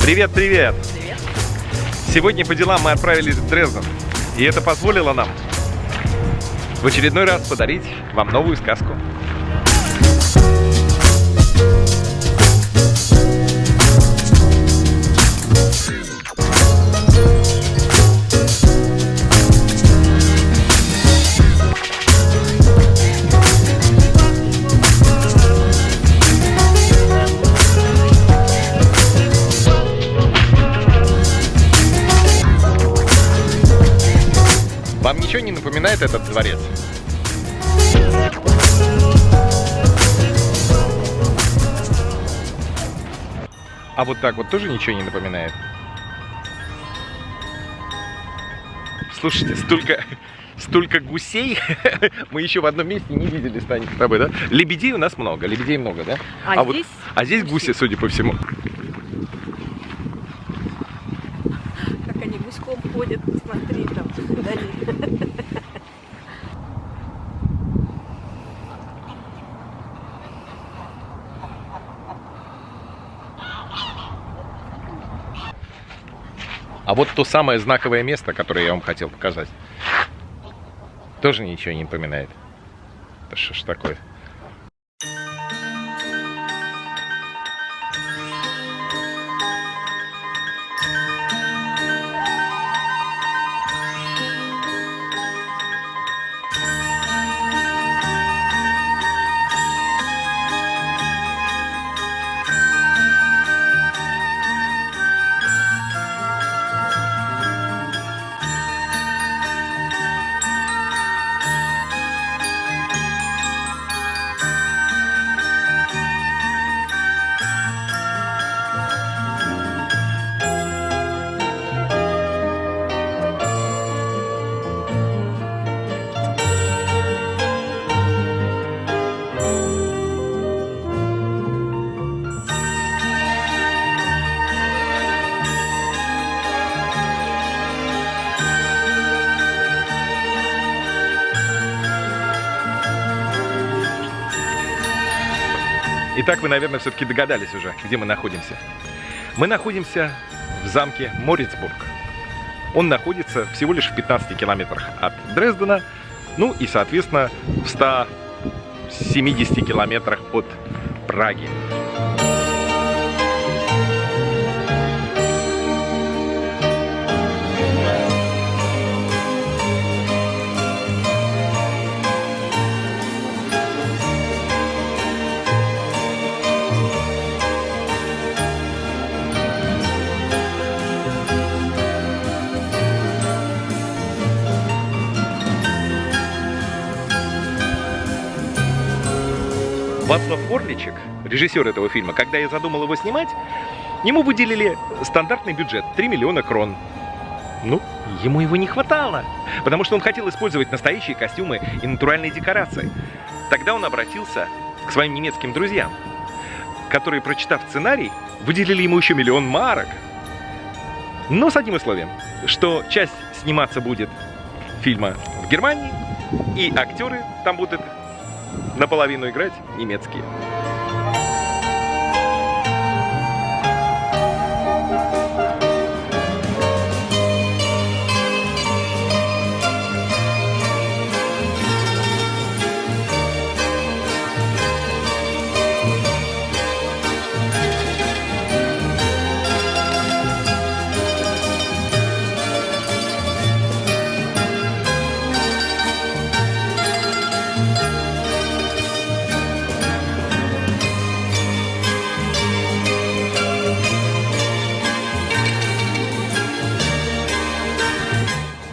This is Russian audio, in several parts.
Привет, привет! Привет. Сегодня по делам мы отправились в Дрезден. И это позволило нам в очередной раз подарить вам новую сказку. Вам ничего не напоминает этот дворец? А вот так вот тоже ничего не напоминает? Слушайте, столько гусей мы еще в одном месте не видели с тобой, да? Лебедей у нас много, да? Здесь гуси, судя по всему. Как они гуськом ходят, смотри, там вдали. А вот то самое знаковое место, которое я вам хотел показать, тоже ничего не напоминает. Это что ж такое? Итак, вы, наверное, все-таки догадались уже, где мы находимся. Мы находимся в замке Морицбург. Он находится всего лишь в 15 километрах от Дрездена, ну и, соответственно, в 170 километрах от Праги. Вацлав Орличек, режиссер этого фильма, когда я задумал его снимать, ему выделили стандартный бюджет – 3 миллиона крон. Ну, ему его не хватало, потому что он хотел использовать настоящие костюмы и натуральные декорации. Тогда он обратился к своим немецким друзьям, которые, прочитав сценарий, выделили ему еще 1 000 000 марок. Но с одним условием, что часть сниматься будет фильма в Германии, и актеры там будут наполовину играть немецкие.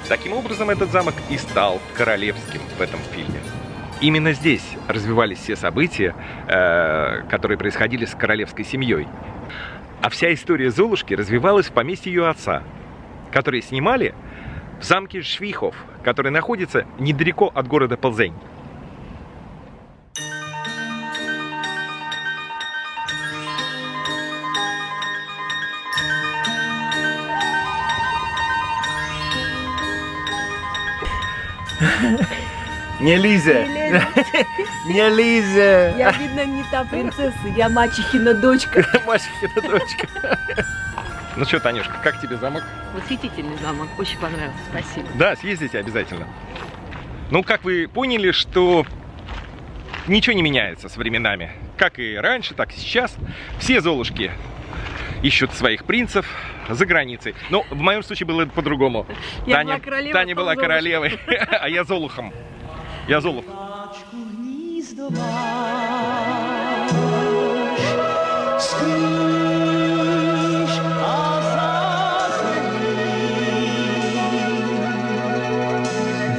Таким образом, этот замок и стал королевским в этом фильме. Именно здесь развивались все события, которые происходили с королевской семьей. А вся история Золушки развивалась в поместье ее отца, который снимали в замке Швихов, который находится недалеко от города Плзень. Не Лиза. Не Лиза. Я, видно, не та принцесса, я мачехина дочка. Мачехина дочка. Ну что, Танюшка, как тебе замок? Восхитительный замок, очень понравился, спасибо. Да, съездите обязательно. Ну, как вы поняли, что ничего не меняется с временами. Как и раньше, так и сейчас. Все золушки ищут своих принцев за границей. Но в моем случае было по-другому. Я была королевой, Таня была Золушка. королевой, а я золухом. Я золух.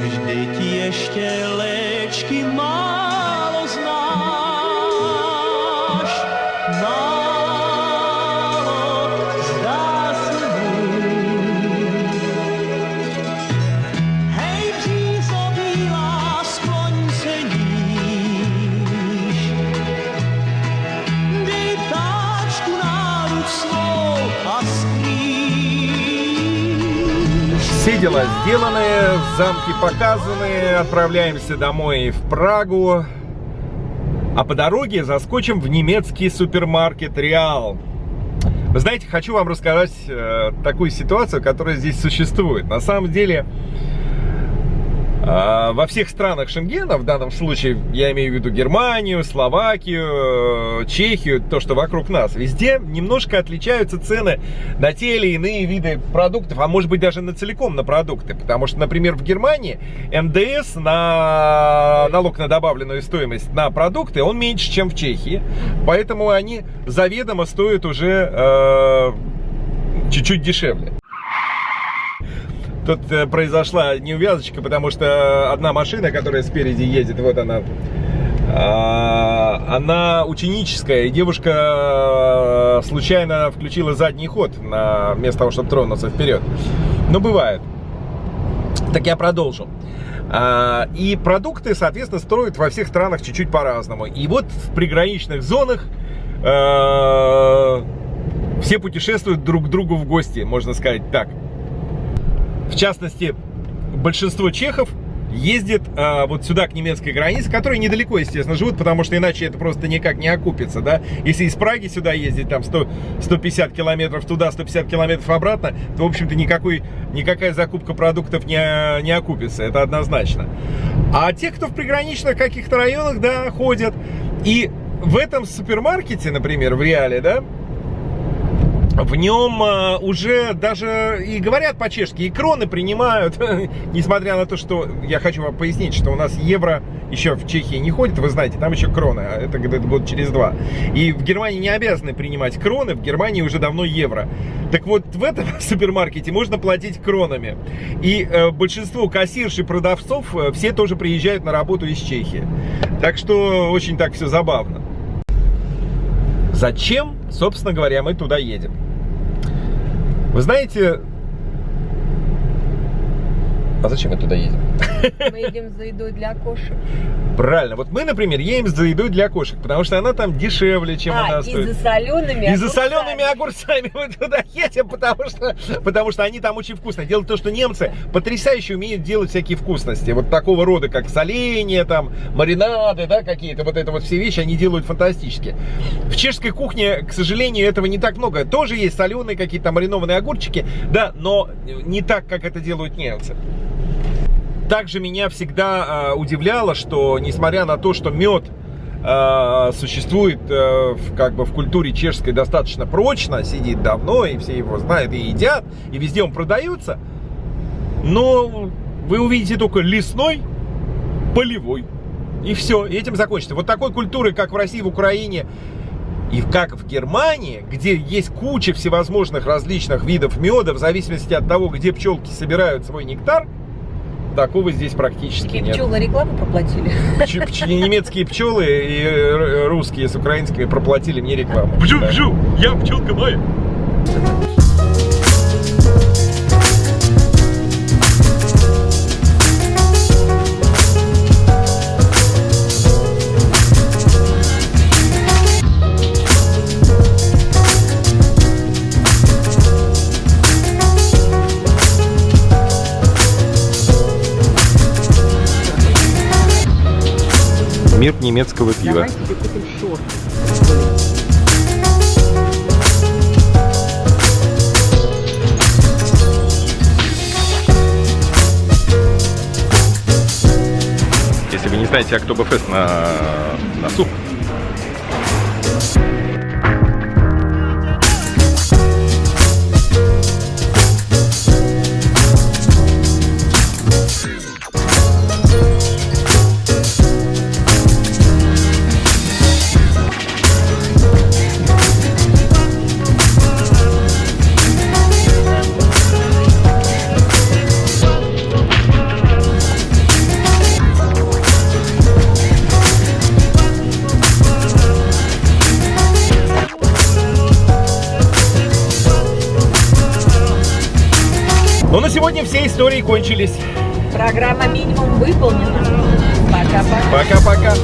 Vždyť ještě léčky málo znáš, málo zdá se mi. Hej, břízo bílá, skloň se níž, dej ptáčku náruč svou a skrýš. Все дела сделаны, замки показаны, отправляемся домой в Прагу. А по дороге заскочим в немецкий супермаркет Реал. Вы знаете, хочу вам рассказать такую ситуацию, которая здесь существует. На самом деле, во всех странах Шенгена, в данном случае я имею в виду Германию, Словакию, Чехию, то, что вокруг нас, везде немножко отличаются цены на те или иные виды продуктов, а может быть даже целиком на продукты. Потому что, например, в Германии НДС, на налог на добавленную стоимость на продукты, он меньше, чем в Чехии. Поэтому они заведомо стоят уже чуть-чуть дешевле. Тут произошла неувязочка, потому что одна машина, которая спереди едет, вот она ученическая, и девушка случайно включила задний ход вместо того, чтобы тронуться вперед. Ну, бывает. Так я продолжу. И продукты, соответственно, строят во всех странах чуть-чуть по-разному. И вот в приграничных зонах все путешествуют друг к другу в гости, можно сказать так. В частности, большинство чехов ездит вот сюда, к немецкой границе, которые недалеко, естественно, живут, потому что иначе это просто никак не окупится, да. Если из Праги сюда ездить, там 150 километров туда, 150 километров обратно, то, в общем-то, никакая закупка продуктов не окупится, это однозначно. А те, кто в приграничных каких-то районах, да, ходят, и в этом супермаркете, например, в Реале, да, в нем уже даже и говорят по-чешски, и кроны принимают, несмотря на то, что я хочу вам пояснить, что у нас евро еще в Чехии не ходит, вы знаете, там еще кроны, а это где-то год через два. И в Германии не обязаны принимать кроны, в Германии уже давно евро. Так вот, в этом супермаркете можно платить кронами. И большинство кассирш и продавцов все тоже приезжают на работу из Чехии. Так что очень так все забавно. Зачем, собственно говоря, мы туда едем? Вы знаете... А зачем мы туда едем? Мы едем за едой для кошек. Правильно. Вот мы, например, едем за едой для кошек, потому что она там дешевле, чем она стоит. И за солеными огурцами. И за солеными огурцами мы туда едем, потому что они там очень вкусные. Дело в том, что немцы потрясающе умеют делать всякие вкусности. Вот такого рода, как соленья, там, маринады, да, какие-то вот это вот все вещи они делают фантастически. В чешской кухне, к сожалению, этого не так много. Тоже есть соленые какие-то маринованные огурчики, да, но не так, как это делают немцы. Также меня всегда удивляло, что несмотря на то, что мед существует как бы в культуре чешской достаточно прочно, сидит давно, и все его знают и едят, и везде он продается, но вы увидите только лесной, полевой, и все, и этим закончится. Вот такой культуры, как в России, в Украине, и как в Германии, где есть куча всевозможных различных видов меда, в зависимости от того, где пчелки собирают свой нектар, такого здесь практически Какие нет. пчелы рекламу проплатили? Немецкие пчелы и русские с украинскими проплатили мне рекламу. Бжу-бжу, я пчелка Майя. Мир немецкого пива. Давай себе купим шорты. знаете, Октоберфест на носу. Ну, на сегодня все истории кончились. Программа минимум выполнена. Пока-пока. Пока-пока.